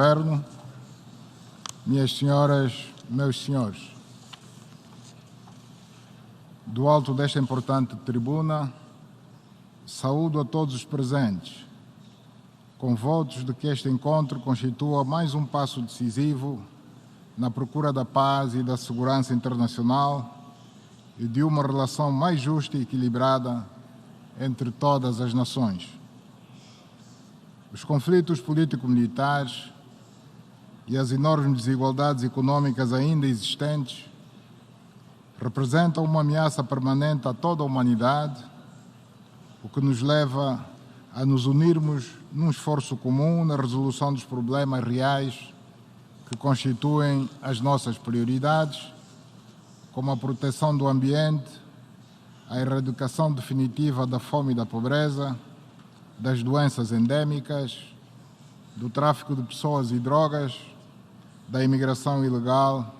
Governo, minhas senhoras, meus senhores, do alto desta importante tribuna, saúdo a todos os presentes, com votos de que este encontro constitua mais um passo decisivo na procura da paz e da segurança internacional e de uma relação mais justa e equilibrada entre todas as nações. Os conflitos político-militares e as enormes desigualdades econômicas ainda existentes representam uma ameaça permanente a toda a humanidade, o que nos leva a nos unirmos num esforço comum na resolução dos problemas reais que constituem as nossas prioridades, como a proteção do ambiente, a erradicação definitiva da fome e da pobreza, das doenças endêmicas, do tráfico de pessoas e drogas, da imigração ilegal,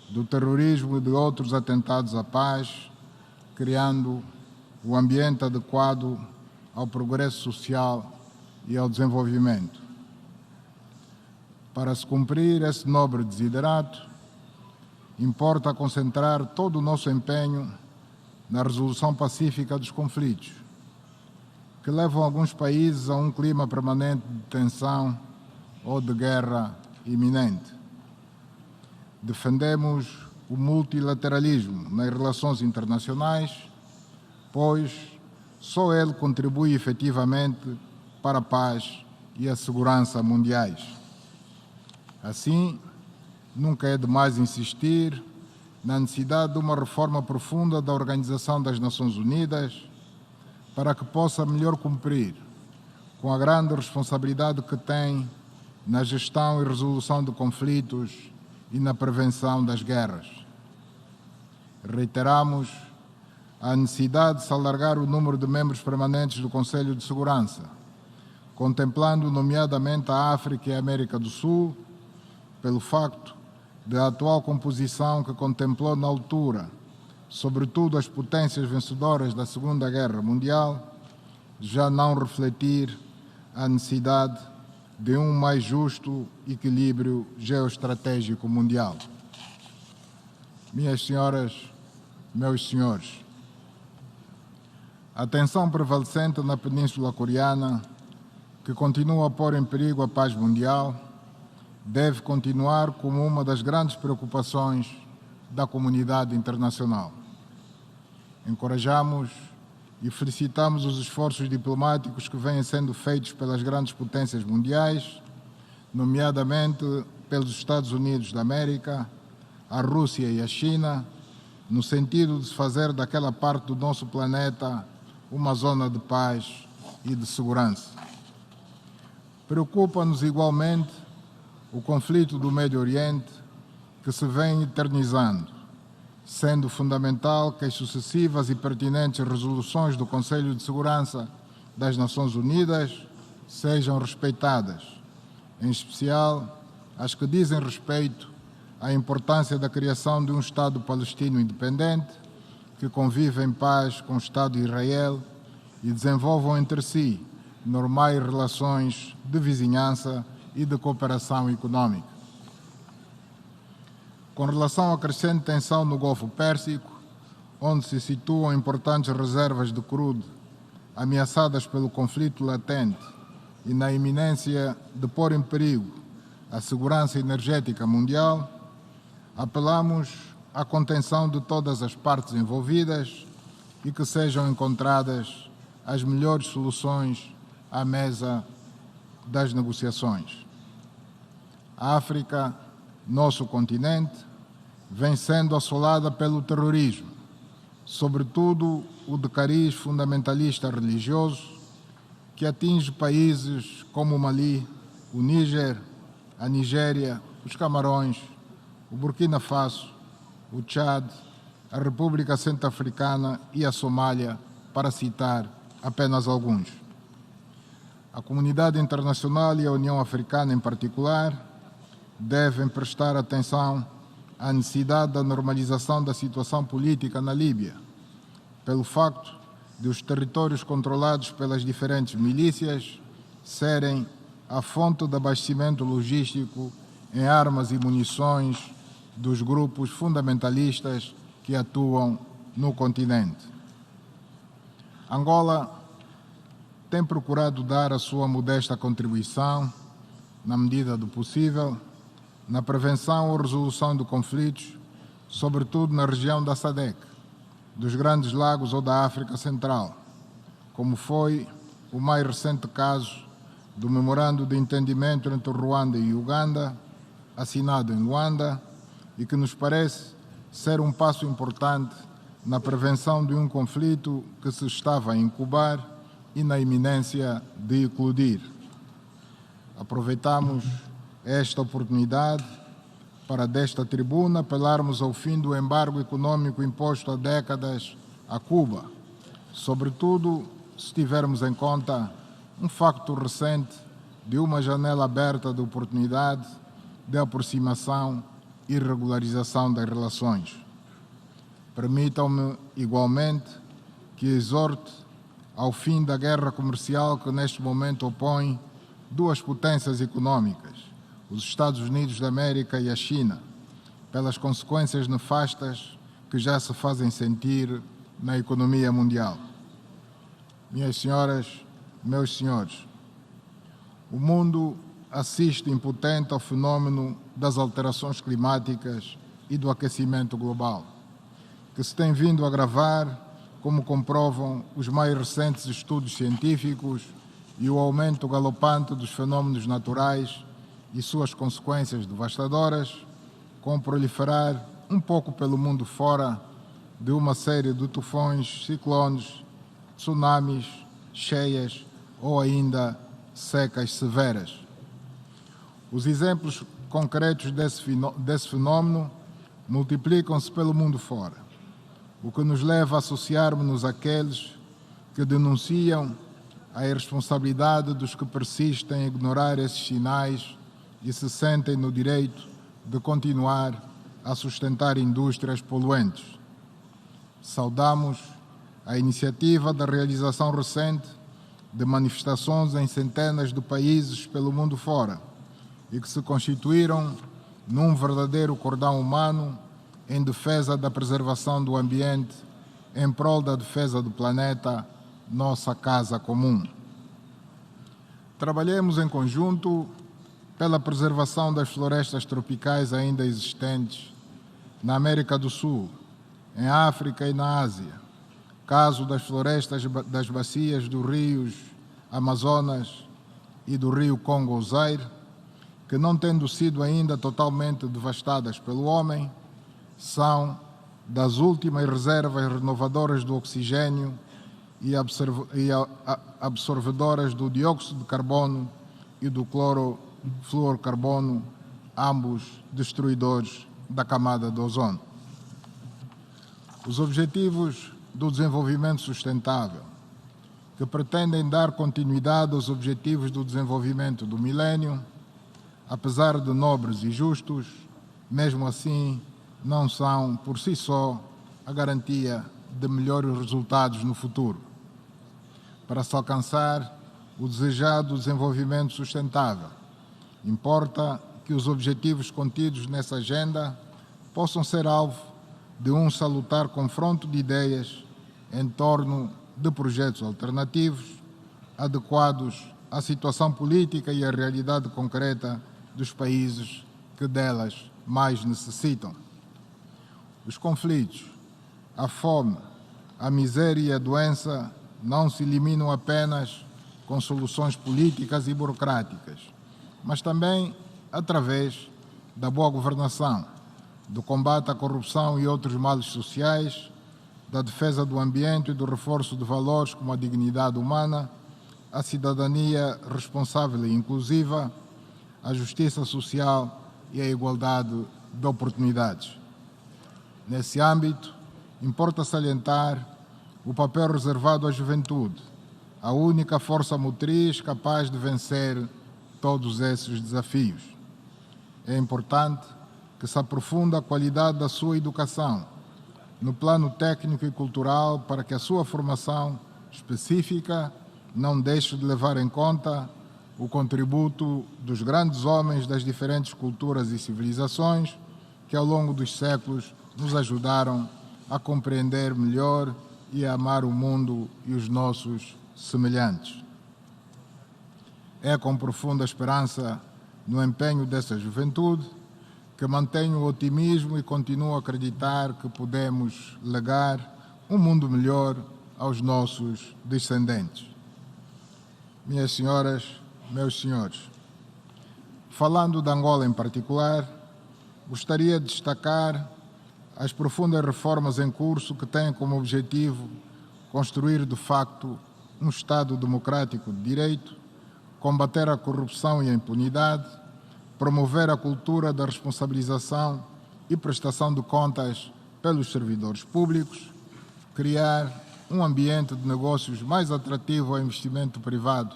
do terrorismo e de outros atentados à paz, criando o ambiente adequado ao progresso social e ao desenvolvimento. Para se cumprir esse nobre desiderato, importa concentrar todo o nosso empenho na resolução pacífica dos conflitos, que levam alguns países a um clima permanente de tensão ou de guerra iminente. Defendemos o multilateralismo nas relações internacionais, pois só ele contribui efetivamente para a paz e a segurança mundiais. Assim, nunca é demais insistir na necessidade de uma reforma profunda da Organização das Nações Unidas para que possa melhor cumprir com a grande responsabilidade que tem na gestão e resolução de conflitos e na prevenção das guerras. Reiteramos a necessidade de se alargar o número de membros permanentes do Conselho de Segurança, contemplando nomeadamente a África e a América do Sul, pelo facto da atual composição que contemplou na altura, sobretudo as potências vencedoras da Segunda Guerra Mundial, já não refletir a necessidade de um mais justo equilíbrio geoestratégico mundial. Minhas senhoras, meus senhores, a tensão prevalecente na Península Coreana, que continua a pôr em perigo a paz mundial, deve continuar como uma das grandes preocupações da comunidade internacional. Encorajamos e felicitamos os esforços diplomáticos que vêm sendo feitos pelas grandes potências mundiais, nomeadamente pelos Estados Unidos da América, a Rússia e a China, no sentido de se fazer daquela parte do nosso planeta uma zona de paz e de segurança. Preocupa-nos igualmente o conflito do Médio Oriente, que se vem eternizando, sendo fundamental que as sucessivas e pertinentes resoluções do Conselho de Segurança das Nações Unidas sejam respeitadas, em especial as que dizem respeito à importância da criação de um Estado palestino independente, que convive em paz com o Estado de Israel e desenvolvam entre si normais relações de vizinhança e de cooperação econômica. Com relação à crescente tensão no Golfo Pérsico, onde se situam importantes reservas de crudo ameaçadas pelo conflito latente e na iminência de pôr em perigo a segurança energética mundial, apelamos à contenção de todas as partes envolvidas e que sejam encontradas as melhores soluções à mesa das negociações. A África, nosso continente, vem sendo assolada pelo terrorismo, sobretudo o de cariz fundamentalista religioso, que atinge países como o Mali, o Níger, a Nigéria, os Camarões, o Burkina Faso, o Tchad, a República Centro-Africana e a Somália, para citar apenas alguns. A comunidade internacional e a União Africana em particular devem prestar atenção à necessidade da normalização da situação política na Líbia, pelo facto de os territórios controlados pelas diferentes milícias serem a fonte de abastecimento logístico em armas e munições dos grupos fundamentalistas que atuam no continente. Angola tem procurado dar a sua modesta contribuição, na medida do possível, na prevenção ou resolução de conflitos, sobretudo na região da SADC, dos Grandes Lagos ou da África Central, como foi o mais recente caso do Memorando de Entendimento entre Ruanda e Uganda, assinado em Luanda, e que nos parece ser um passo importante na prevenção de um conflito que se estava a incubar e na iminência de eclodir. Aproveitamos esta oportunidade para, desta tribuna, apelarmos ao fim do embargo econômico imposto há décadas a Cuba, sobretudo se tivermos em conta um facto recente de uma janela aberta de oportunidade de aproximação e regularização das relações. Permitam-me, igualmente, que exorte ao fim da guerra comercial que neste momento opõe duas potências econômicas, os Estados Unidos da América e a China, pelas consequências nefastas que já se fazem sentir na economia mundial. Minhas senhoras, meus senhores, o mundo assiste impotente ao fenómeno das alterações climáticas e do aquecimento global, que se tem vindo a agravar, como comprovam os mais recentes estudos científicos e o aumento galopante dos fenómenos naturais e suas consequências devastadoras, com proliferar um pouco pelo mundo fora de uma série de tufões, ciclones, tsunamis, cheias ou ainda secas severas. Os exemplos concretos desse fenómeno multiplicam-se pelo mundo fora, o que nos leva a associarmos-nos àqueles que denunciam a irresponsabilidade dos que persistem em ignorar esses sinais e se sentem no direito de continuar a sustentar indústrias poluentes. Saudamos a iniciativa da realização recente de manifestações em centenas de países pelo mundo fora e que se constituíram num verdadeiro cordão humano em defesa da preservação do ambiente, em prol da defesa do planeta, nossa casa comum. Trabalhemos em conjunto pela preservação das florestas tropicais ainda existentes na América do Sul, em África e na Ásia, caso das florestas das bacias dos rios Amazonas e do rio Congo-Zaire, que, não tendo sido ainda totalmente devastadas pelo homem, são das últimas reservas renovadoras do oxigênio e absorvedoras do dióxido de carbono e do clorofluorcarbono, ambos destruidores da camada de ozono. Os Objetivos do Desenvolvimento Sustentável, que pretendem dar continuidade aos Objetivos do Desenvolvimento do Milénio, apesar de nobres e justos, mesmo assim não são, por si só, a garantia de melhores resultados no futuro. Para se alcançar o desejado desenvolvimento sustentável, importa que os objetivos contidos nessa agenda possam ser alvo de um salutar confronto de ideias em torno de projetos alternativos, adequados à situação política e à realidade concreta dos países que delas mais necessitam. Os conflitos, a fome, a miséria e a doença não se eliminam apenas com soluções políticas e burocráticas, mas também através da boa governação, do combate à corrupção e outros males sociais, da defesa do ambiente e do reforço de valores como a dignidade humana, a cidadania responsável e inclusiva, a justiça social e a igualdade de oportunidades. Nesse âmbito, importa salientar o papel reservado à juventude, a única força motriz capaz de vencer todos esses desafios. É importante que se aprofunde a qualidade da sua educação, no plano técnico e cultural, para que a sua formação específica não deixe de levar em conta o contributo dos grandes homens das diferentes culturas e civilizações que ao longo dos séculos nos ajudaram a compreender melhor e a amar o mundo e os nossos semelhantes. É com profunda esperança no empenho dessa juventude que mantenho o otimismo e continuo a acreditar que podemos legar um mundo melhor aos nossos descendentes. Minhas senhoras, meus senhores, falando de Angola em particular, gostaria de destacar as profundas reformas em curso que têm como objetivo construir de facto um Estado democrático de direito, combater a corrupção e a impunidade, promover a cultura da responsabilização e prestação de contas pelos servidores públicos, criar um ambiente de negócios mais atrativo ao investimento privado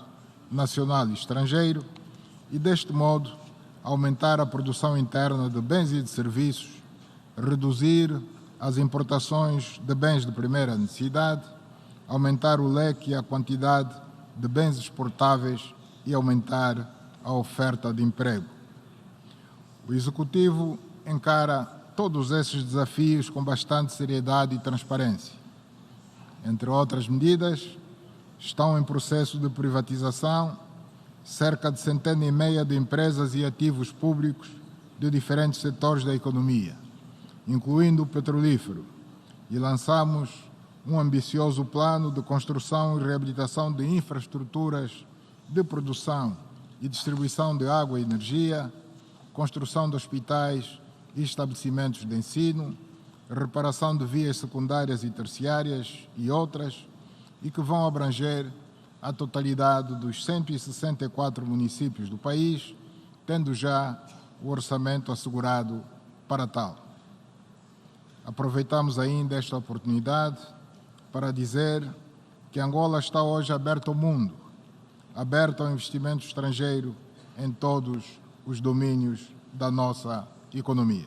nacional e estrangeiro e, deste modo, aumentar a produção interna de bens e de serviços, reduzir as importações de bens de primeira necessidade, aumentar o leque e a quantidade de bens exportáveis e aumentar a oferta de emprego. O Executivo encara todos esses desafios com bastante seriedade e transparência. Entre outras medidas, estão em processo de privatização cerca de 150 de empresas e ativos públicos de diferentes setores da economia, incluindo o petrolífero, e lançamos um ambicioso plano de construção e reabilitação de infraestruturas de produção e distribuição de água e energia, construção de hospitais e estabelecimentos de ensino, reparação de vias secundárias e terciárias e outras, e que vão abranger a totalidade dos 164 municípios do país, tendo já o orçamento assegurado para tal. Aproveitamos ainda esta oportunidade para dizer que Angola está hoje aberta ao mundo, aberta ao investimento estrangeiro em todos os domínios da nossa economia.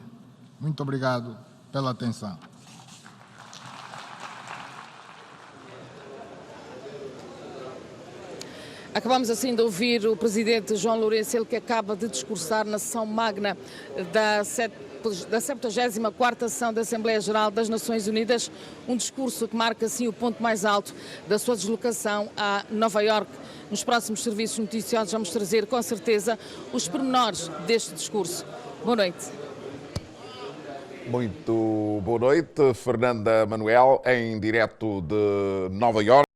Muito obrigado pela atenção. Acabamos assim de ouvir o presidente João Lourenço, ele que acaba de discursar na sessão magna da 74ª sessão da Assembleia Geral das Nações Unidas, um discurso que marca assim o ponto mais alto da sua deslocação a Nova Iorque. Nos próximos serviços noticiosos vamos trazer com certeza os pormenores deste discurso. Boa noite. Muito boa noite, Fernanda Manuel, em direto de Nova Iorque.